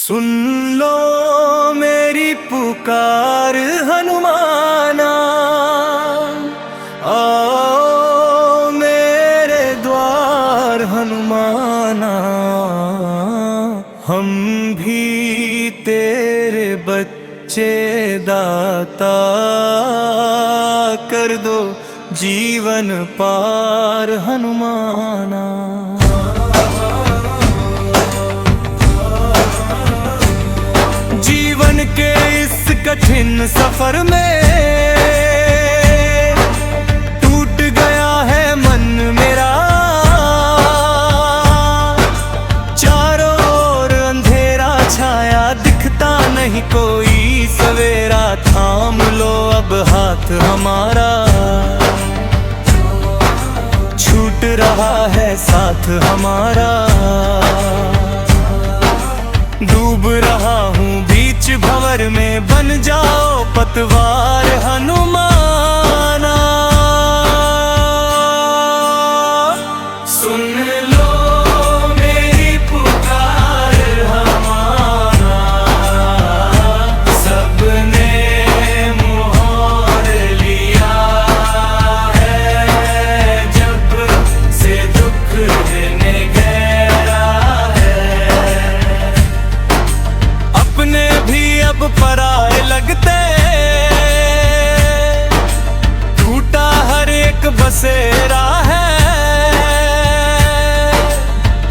सुन लो मेरी पुकार हनुमाना, आओ मेरे द्वार हनुमाना। हम भी तेरे बच्चे, दाता कर दो जीवन पार हनुमाना। जीवन के इस कठिन सफर में टूट गया है मन मेरा, चारों ओर अंधेरा छाया, दिखता नहीं कोई सवेरा। थाम लो अब हाथ हमारा, छूट रहा है साथ हमारा। डूब रहा हूँ बीच भंवर में, बन जाओ पतवार हनुमाना। सुन लो मेरी पुकार हनुमाना, सबने मोहर लिया है, जब से दुख ने घेरा है। अपने भी अब पराए लगते, टूटा हर एक बसेरा है।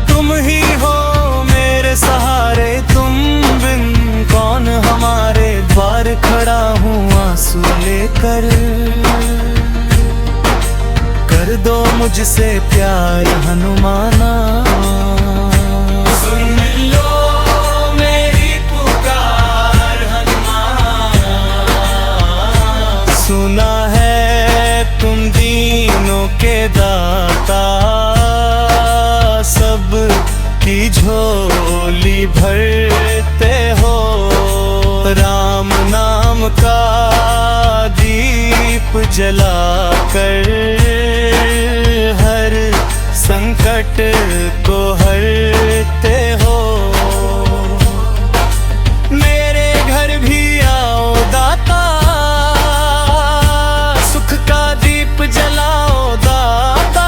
तुम ही हो मेरे सहारे, तुम बिन कौन हमारे। द्वार खड़ा हूँ आंसू लेकर, कर दो मुझसे प्यार हनुमाना। सुना है तुम दीनों के दाता, सब की झोली भरते हो। राम नाम का दीप जलाकर, हर संकट को हरते हो। मेरे घर भी आओ दाता, जलाओ दाता।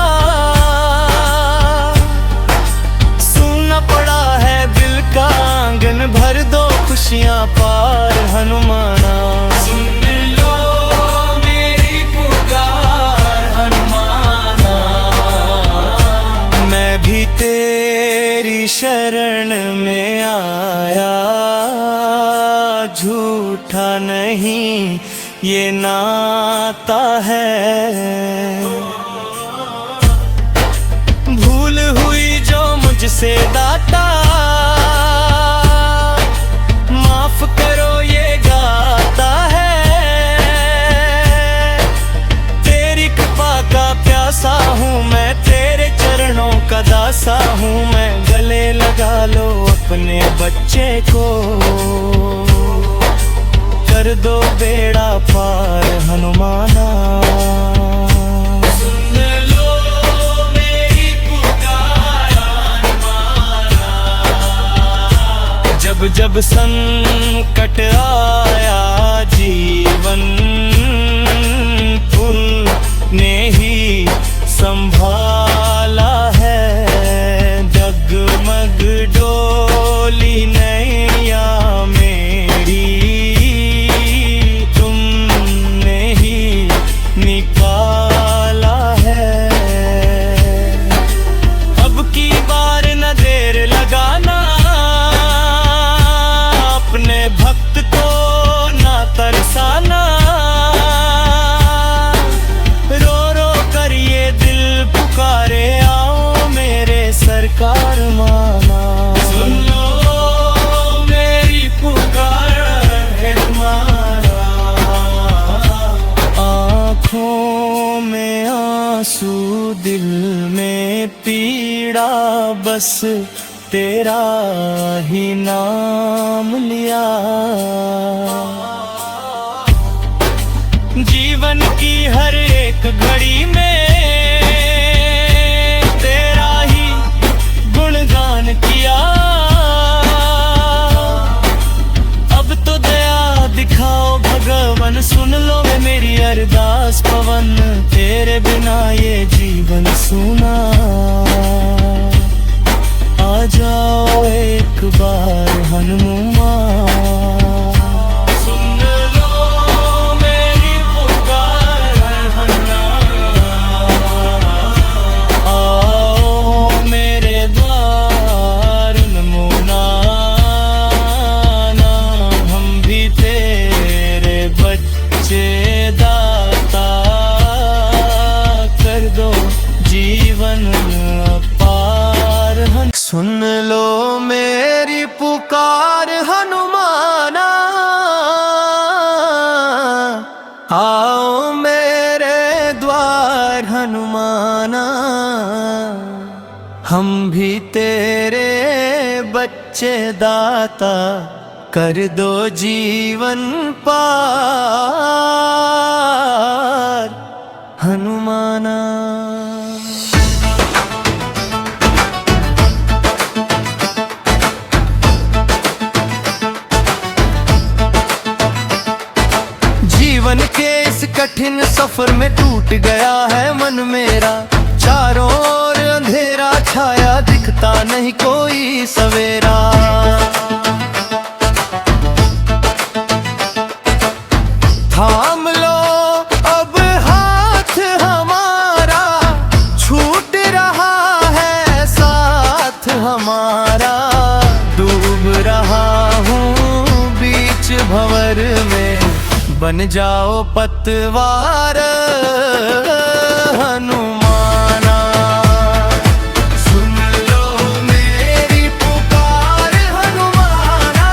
सुनना पड़ा है दिल का आंगन, भर दो खुशियां पार हनुमाना। सुन लो मेरी पुकार हनुमाना, मैं भी तेरी शरण में आया। झूठा नहीं ये नाता है, भूल हुई जो मुझसे दाता, माफ करो ये गाता है। तेरी कृपा का प्यासा हूँ मैं, तेरे चरणों का दासा हूँ मैं। गले लगा लो अपने बच्चे को, कर दो बेड़ा पार हनुमाना। सुन लो मेरी पुकार हनुमाना, जब जब संकट आया जीवन, तुमने ही संभाला है। जगमग डोली नैया मेरी, निकाला है। अब की बार न देर लगाना, अपने भक्त को ना तरसाना। रो रो कर ये दिल पुकारे, आओ मेरे सरकार माना। सुन लो मेरी पुकार है तुम्हारा, आँखों में आंसू दिल में पीड़ा, बस तेरा ही नाम लिया। जीवन की हर एक घड़ी में तेरा ही गुणगान किया। हनुमान। सुन लो मेरी पुकार हनुमान, आओ मेरे द्वार नमूनाना। हम भी तेरे बच्चे दाता, कर दो जीवन अपार। सुन लो मेरी पुकार हनुमाना, आओ मेरे द्वार हनुमाना। हम भी तेरे बच्चे दाता, कर दो जीवन पार हनुमाना। जीवन के इस कठिन सफर में टूट गया है मन मेरा। चारों ओर अंधेरा छाया, दिखता नहीं कोई सवेरा। थाम लो अब हाथ हमारा, छूट रहा है साथ हमारा। डूब रहा हूँ बीच भंवर में, बन जाओ पतवार हनुमाना। सुन लो मेरी पुकार हनुमाना,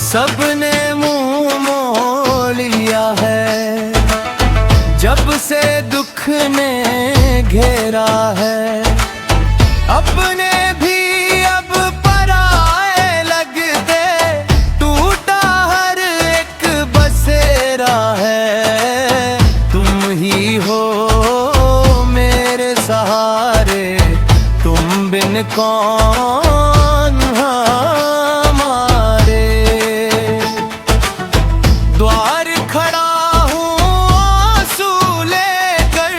सबने मुंह मोड़ लिया है, जब से दुख ने घेरा है। अपने भी अब पराए लगते, टूटा हर एक बसेरा है। तुम ही हो मेरे सहारे, तुम बिन कौन हमारे। द्वार खड़ा हूँ आंसू लेकर,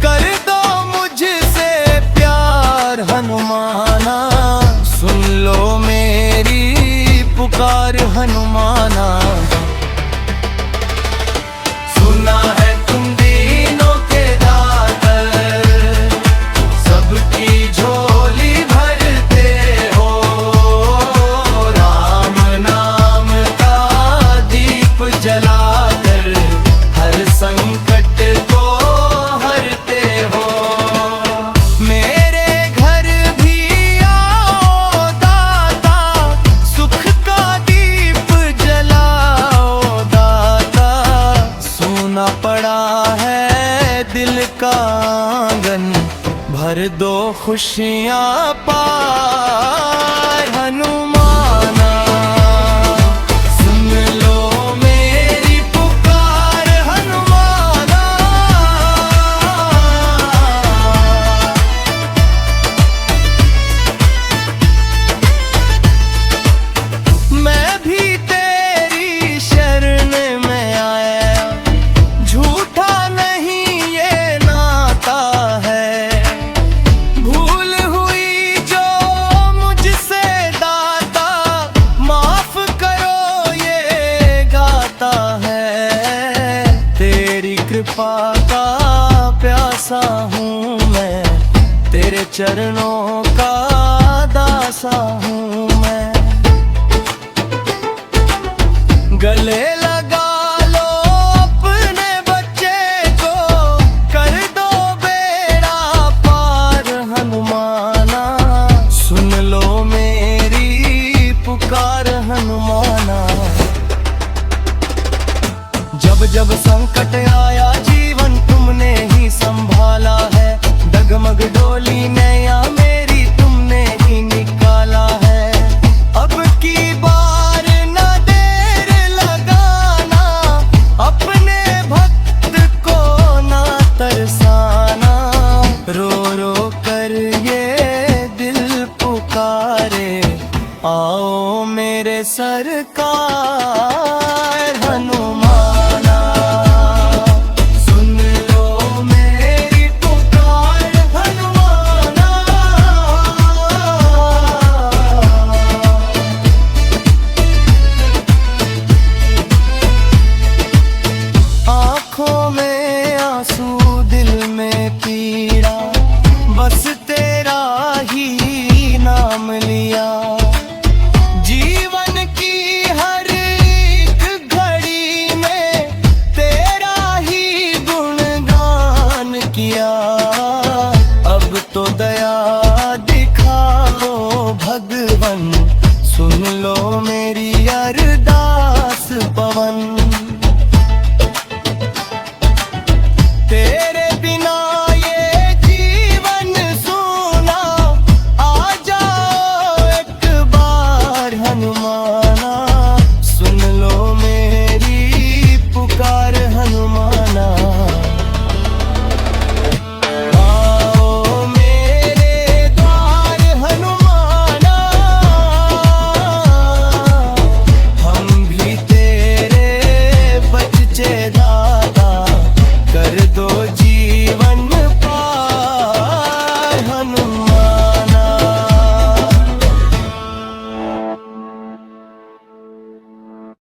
कर दो मुझसे प्यार हनुमाना। सुन लो मेरी पुकार हनुमाना। सुना है तुम दीनों के दातर, सबकी झोली भरते हो। राम नाम का दीप जलाकर, हर संकट को हरते हो। मेरे घर भी आओ दाता, सुख का दीप जलाओ दाता। सूना पड़ा है दिल का आंगन, भर दो खुशियाँ पार हनुमाना। सुन लो मेरी पुकार हनुमाना, मैं भी तेरी शरण में आया। झूठा नहीं ये नाता है, भूल हुई जो मुझसे दाता। माफ करो ये गाता है, तेरी कृपा का प्यासा हूँ मैं। तेरे चरणों का दासा हूँ मैं। गले लगा लो अपने बच्चे को, कर दो बेड़ा पार हनुमाना। सुन लो मेरी पुकार हनुमाना। जब जब संकट आया जीवन तुमने ही संभाला है। डगमग डोली नैया मेरी तुमने ही निकाला है। किया।